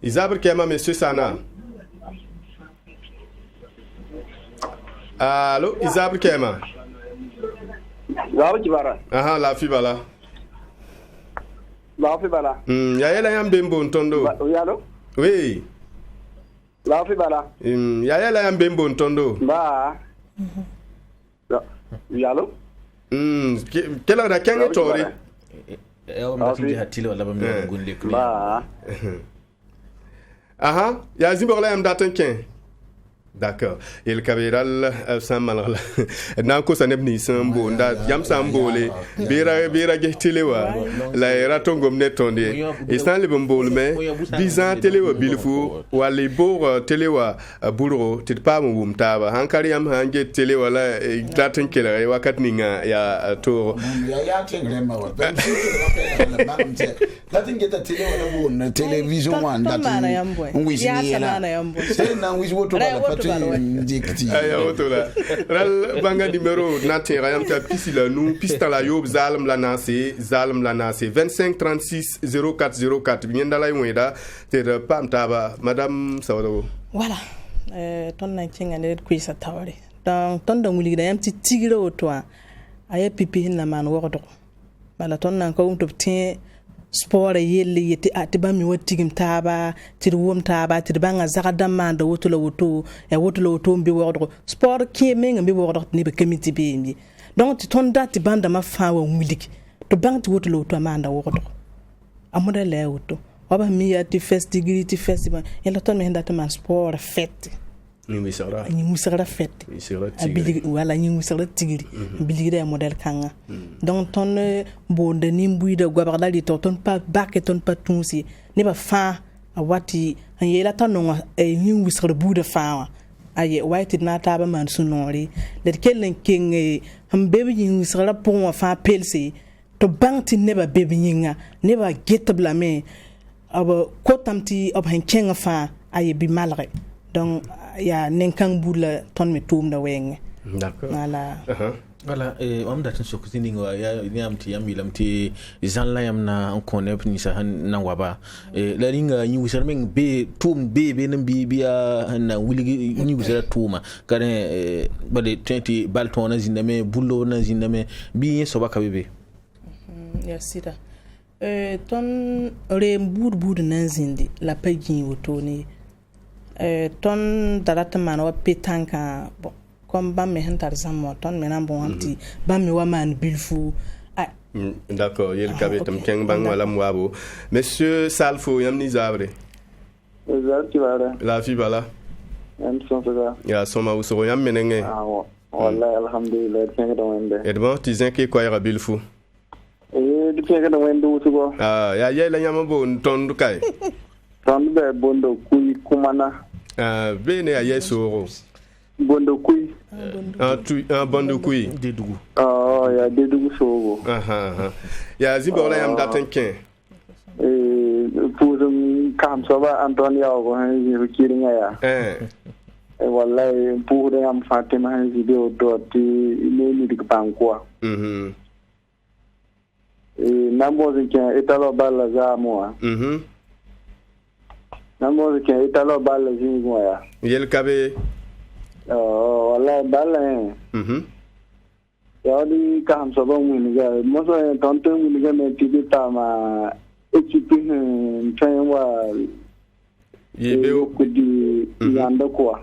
izabre kema monsieur Sana allô izabre kema zabre kibara aha la fi bala Lafi bala. Ya yela yam bembo ntondo. Oui, allô? Oui. Lafi bala. Ya yela yam bembo ntondo. Ba. Oui, allô? Kela da kenge tori. Ya mba tingi hatile wala bambi gunde kule. Ba. Aha, ya zimborla yam daten ken. D'accord. Il kabiral samal na ko sanebni sambo nda yam sambole bira ge telewa la ratongo mnetonde istan le bombol me bizan telewa bilfu wali bor telewa bulro titpa mo bumtaba hankari yam hange telewa la daten kele wakat ninga ya to ya tengre ma wa daten geta telewa na bon television wan daten ngwisi ni na ngwisi woto ba aya otola ral banga numéro natera yam ta pisila nu pista la yob zalm la nase 25 36 0404 bienda la weda te pam taba madame sawdo voilà ton na kinga ne ku isa tawari donc ton da nguli da yam ti tigre otwa aya pipi na man wodo bala ton na ko to tin sport yelle yeti atiba mi watigim taba tirwum taba tirbanga zagadam manda wotulo woto ya wotulo woto mbi wodo sport ki menga mbi wodo ni be committee be mbi donc ti ton dati banda ma fawa mulik to bank wotulo woto manda wodo amuda le woto waba mi ya ti festival yalla ton me henda man sport fête ni musara fête abili wala ni musara tigiri biligida model kanga donc ton bonde ni mbuida gwabarda li ton pa back ton pa tunsi ne ba fa awati yela ton no ni musara buda fa aye white na ta ba man sunori de kellen king bebe ni musara pon fa pelsi to banti ne ba bebe nyinga ne ba getabla me aba kotamti ob han kenga fa aye bi malre donc ya nenkang bula ton me tum da weng d'accord voilà am datin sokuti ningo ya nyamti yamilamti zanla yamna on connaît ni sa nan waba la ringa ni wisarmen be tum be nan biya na wuligi ni wisara tuma kare bade 20 balton na ziname bullo na ziname bi so baka bebe ya sita ton rembur nan zindi la pagi wotoni ton darata man wa petanka bon comme ba me hentar zammo ton me nan bon anti ba me wa man bilfu d'accord yel kabe tam keng bang wala mwabo monsieur Salfo yamni zabre Zaki bara la fi bala am son ça ya soma usoro yam menenge wallahi alhamdulillah tenga do wende edban tizin ke ko yara bilfu di tenga do wende usugo ya yela nyama bo ton kai ton be bondo kuy kumana bene ya yesoro bondo kuy bondo kuy dedugu ya dedugu sogo ya zimbola yam daten ken pour kam soba antonia ko han kiringa ya wallahi pour de am fatima han video do ti ni dik bankwa nambo ke italo balla za mo nambo ke italo balla zingo ya yel kabe wallahi balla ya di kam soba mun ga mo so tonto mun ga me tibita ma equipe wa yebe kudi yanda kwa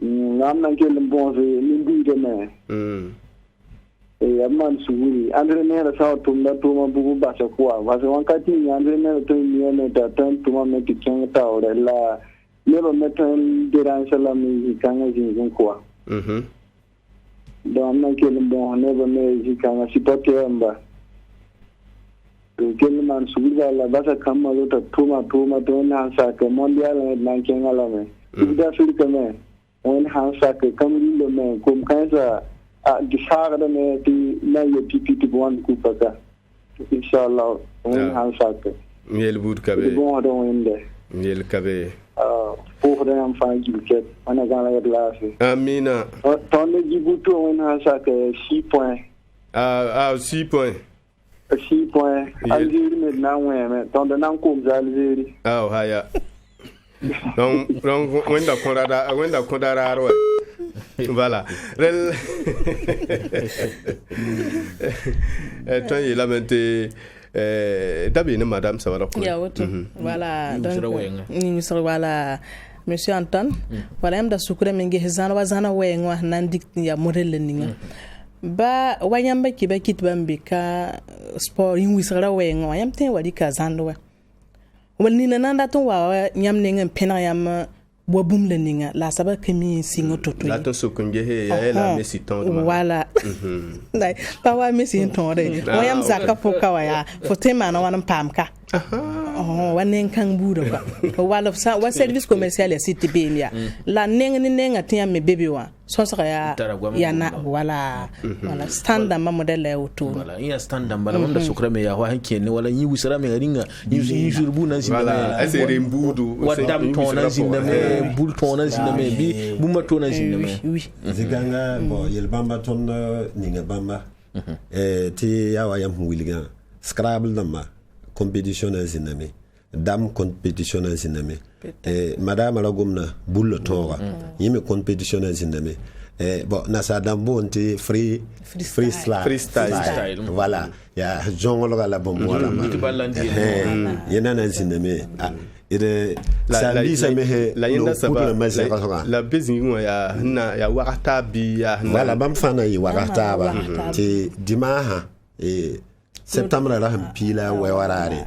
namna ke bon se limbi de me amman suuri entraîneur sa tumda tuma bugu basa kwa parce wankati entraîneur to niene ta tan tuma me tiken ta ore la lebo metan dérange la musique kanga jingin kwa donc amna ke bon nebo me jikanga sipote amba to kelman suuri la basa kamma lo ta tuma to na sa ke mondial na kenga la me ida suri kame on han sa ke kamri le me kom kansa di saga me ti na ye pipi ti bon ku paka inshallah on han sake yel bud kabe bon do wende yel kabe pour de am fa giket ana gala ya glace amina ton de jibuto on han sake 6 points 6 points Algérie me na weme ton de nan kom za Algérie haya donc wenda kondara arwa Voilà. Toi, il a maintenu. D'abord, madame, ça va donc. Voilà. Donc, voilà. Monsieur Anton, voilà, je suis sûr que je zana wengwa nandik ya model ninga. Ba wayamba kiba kitbambika sport wisra wengwa yamte wadi kazandwa. Wani nanda to wa nyamninga pena yam bobum le ninga la saba kemi singo toto. La to sokunge he ya la Messi ton. Voilà. Dai pa wa Messi ton re. Wayam zaka poka wa ya fotema na wan pamka. Wan kan budo ba wala sa wa service commercial ya city benia la nenga tiya me bebe wa so sa ya na wala standard ma model ya auto wala ya standard bala wanda sukra me ya wa hanke ne wala yi wisara me ringa yi jurbu nan sin wala asere mbudu wadam ton nan sin me bul ton nan sin me bi bu ma ton nan sin me ziganga bo yel bamba ton ninga bamba ti ya wa yam wilga scrabble dama competition aziname dam competition aziname madame la gomna bulle tora yime competition aziname bon nasa dambo nti freestyle voilà ya jongolo la bombo la yena aziname ide samedi samehe la yenda saba la bezingwa ya na ya wakata bi ya voilà bam fana yi wakata ba ti dimaha septembre la pila we warare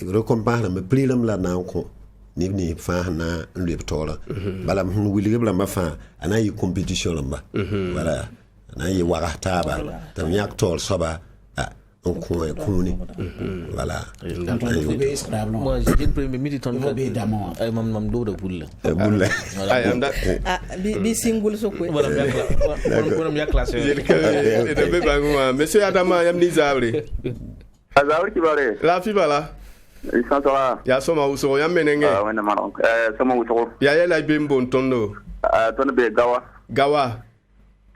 recompense me plilam la na ko ni fa na le tola bala hun wili bla ma fa ana yi competition lamba voilà ana yi warata ba tam yak tol soba on ko ni voilà moi j'ai le premier militant ay mam do de boule ay anda bi single so ko voilà on ya classe et de banguma monsieur Adama yam ni zabre azawri kibare la fi bala isa sawa ya soma uso yam menenge wena manon sama uso ya la be mbon tondo ton be gawa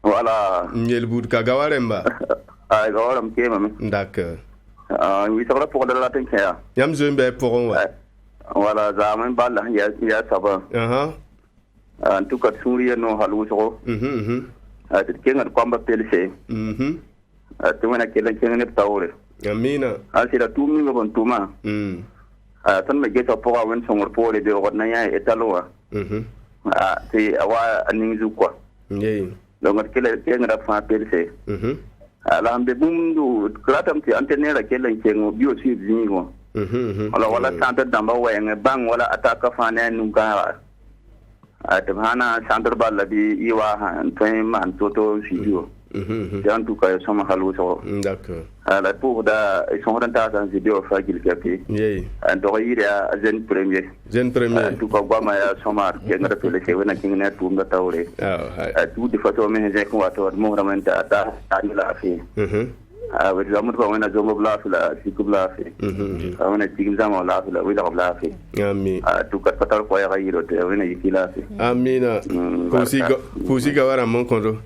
voilà ngel bud ka gawa remba ay gawa ram ke mami d'accord wi sabra pour de la tenkia yam zembe pour wa voilà zaman balla ya saba en tout cas suriya no halu so te kenga kwamba pelse te wena kenga ne tawre amina asira tumi me bon tuma tan me geta pour awen songor pour de rodna ya etaloa te awa aninzu kwa ngey donc kenga da fa pelse ala ambe bumdu klatam ti antenera kelen kengo bio si zingo wala santa damba wenge bang wala ataka fane nunga hana santar balla bi iwa han toy man toto video en tout cas sama halu so d'accord ala pour da son renta dans vidéo fa gil kapi en do yira jeune premier en tout cas goma ya somar kenga pele ke wona kinga tu nga tawre tout de photo me je ko wato mo ramenta ta la fi avec la moto on a jomo bla la siku bla fi on a tigim zama la fi la wila bla fi amin tout cas patal ko ya yiro te on a yikila fi amina kusiga wara mon kondo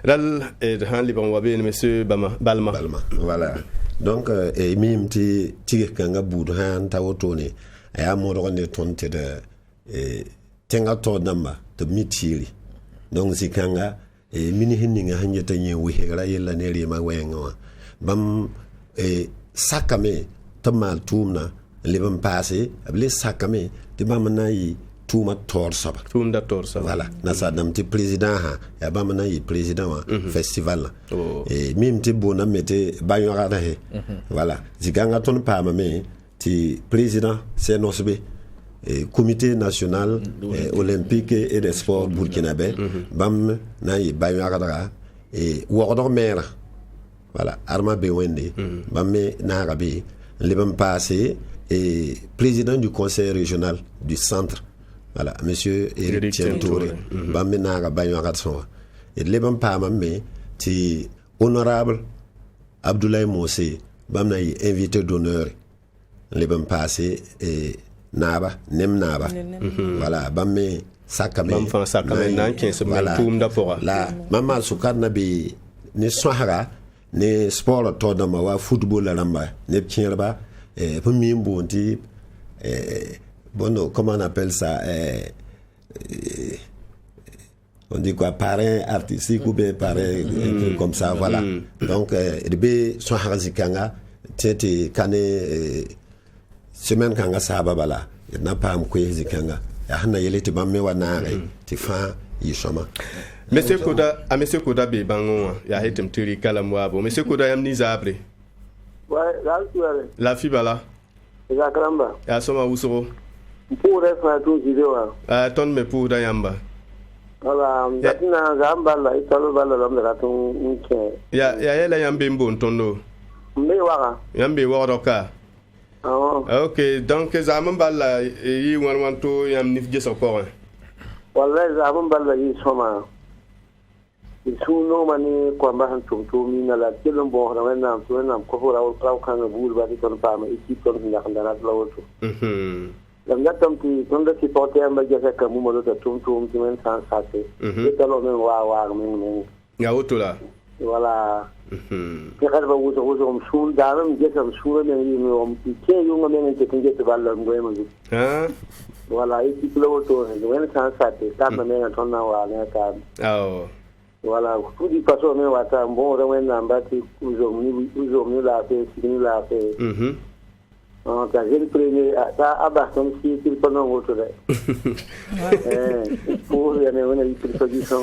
dal et han liban wabe monsieur balma voilà donc mim ti tigir kanga budu han tawotoni aya mo ne tonte de tenga to namba de mitili donc zikanga mini hinninga hanje tanye wi hera yella ne rima wenga bam sakame tamal tumna liban passé able sakame de bam nayi tuma tor saba voilà nasa dam ti président ha ya bam nayi président wa festival mim ti bona mete bayora da he voilà ziganga ton pama me ti président c'est nosbe comité national olympique et des sports burkinabé bam nayi bayora da wordor maire voilà arma be wende bam me na rabi le bam passé président du conseil régional du centre. Voilà, monsieur Eric Tientouré, Bamina Bayon et les Bampamame, ti honorable Abdoulaye Moussé, Bamnaï invité d'honneur, les Bampassé et Naba, Nem Naba. Voilà, Bamé Sakame. Voilà, la Maman Soukanabi, ne Swahara, ne sport Todamawa, football la Lamba, ne Tierba, et Pumimbo, bon, comment on appelle ça On dit quoi, parrain artistique ou bien parrain comme ça, voilà. Donc, il son harazikanga, tiens, kane, semaine kanga saba bala, il n'a pas un zikanga. Yahana yelete bamme wanare, tifa, yishoma. Monsieur Koda be bango, ya hetem tiri kalamwabo. Monsieur Koda yam nizabre. Ouais, la fibala. Ya karamba. Ya soma usoro. Pour faire tout vidéo. Ton me pour da yamba. Voilà, maintenant gamba la italo bala la meraton nke. Ya yela yambe mbon tondo. Mbe wara. Yambe wara ka. OK, donc zaman bala yi wanwanto yam nifje sokor. Wallahi zaman bala yi soma. Isuno mani kwamba hantumtu mina la kelon bo na wena ko fora o praw kan bul ba di ton pama équipe ton ndakandana la woto. Lam yatam ti ton da ci porté amba jessa ka mu mo do tum ti men sans saté. Et talo men wa men. Ya woto la. Voilà. Ke xalba wuzo msul daram jessa msul men ni mo ke yunga men ke tinje te balla ngoy mo. Voilà, équipe la woto men sans saté ta men ton na wa ne ka. Voilà, tout dit façon mais wata bon rewen nambati uzo la fait signer la fait. Ta j'ai le premier ta abason si il peut non autre là. Pour y aller on a eu production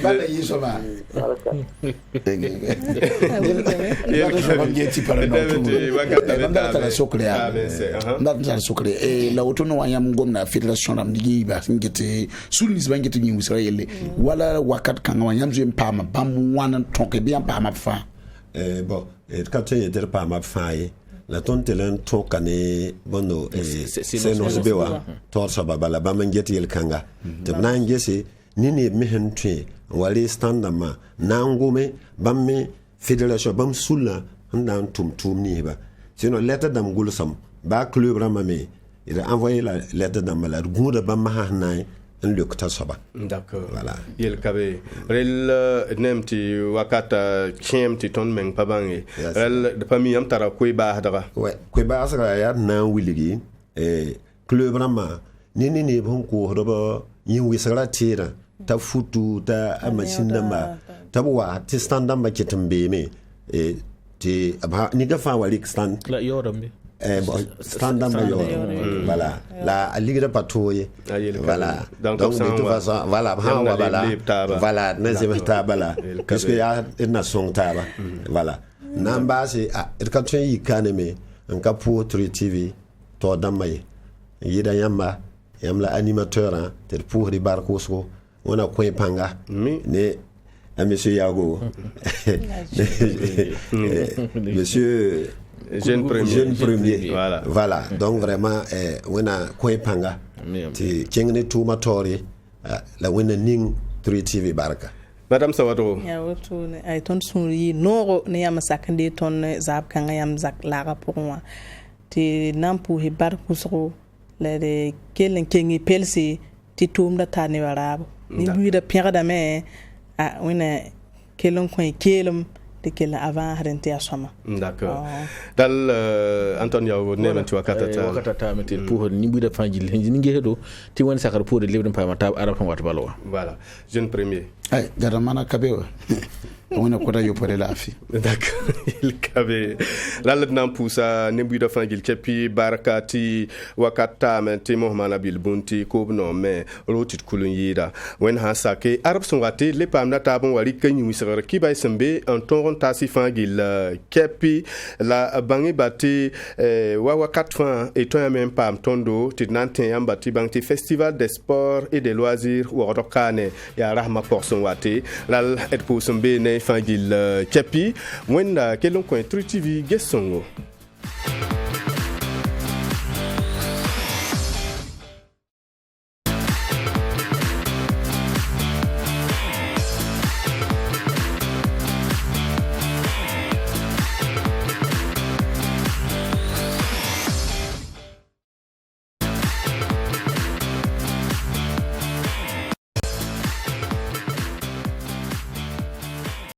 bala yisoma. La autono wanyam gomna fédération ram digi ba ngete sulnis ba ngete ngi Israël wala wakat kan wanyam zem pama bam wana tonke bien pama fa bon quand il était pama fa la tonte len tokane bono c'est nos bewa torsa babala ba ngete yel kanga te na ngese nini mehen tue wali standama nangume bamme fédération bam sulla ndan tum ni ba sinon lettre dam gulsam ba club ramame il a envoyé la lettre dans la gourde ba mahana en le kota soba. D'accord. Voilà. Yel kabe rel nemti wakata chemti ton meng pabangi rel de pami am tara koy ba daga. Ouais, koy ba sara ya na wiligi club rama ni bon ko roba yin wisara tira ta futu ta amashinda ma ta wa ti standamba ketambe me ti aba ni ga fa walik stand la yorambe stand up voilà la ligue de patrouille voilà donc de toute façon voilà voilà nezime tabala parce que ya na song taba voilà namba c'est quand tu y kaneme en capo TV to damay yida yamba la animateur te pour di barkoso on a coin panga ne monsieur Yago monsieur jeune premier voilà donc vraiment wena koy panga ti kengne tuma tori la wena ning 3 TV baraka madame Sawato ya woto ay ton suri noro ne yam sakande ton zab kan yam zak la rapport ti nampu he barku so le de kelen kengi pelsi ti tum da tani warabo ni wi da pira da me wena kelon koy kelum de avant rente à soma. D'accord. Dal Antonio nemen tu wakata metel pour ni bu da fangil ni ngedo ti won sakar pour de lewdum pa mata arab wat balo. Voilà. Jeune premier. Ay garamana kabewa. On a quoi pour la fille. D'accord. Il kabe la nan pousa ne bu da fangil kepi barakati wakata menti Mohamed Bil Bunti ko no me rotit kulun yida wen ha sake arab songate le pamna tabon wali kanyu wisara ki bay sembe en ton tasi fangil kepi la bangi bati wawa 4 fois et toi même pam tondo ti nantin yam bati bangi festival des sports et des loisirs ou rodokane ya rahma porson wate lal et pour sembe ne fangil kepi wenda kelon ko 3 TV gesongo.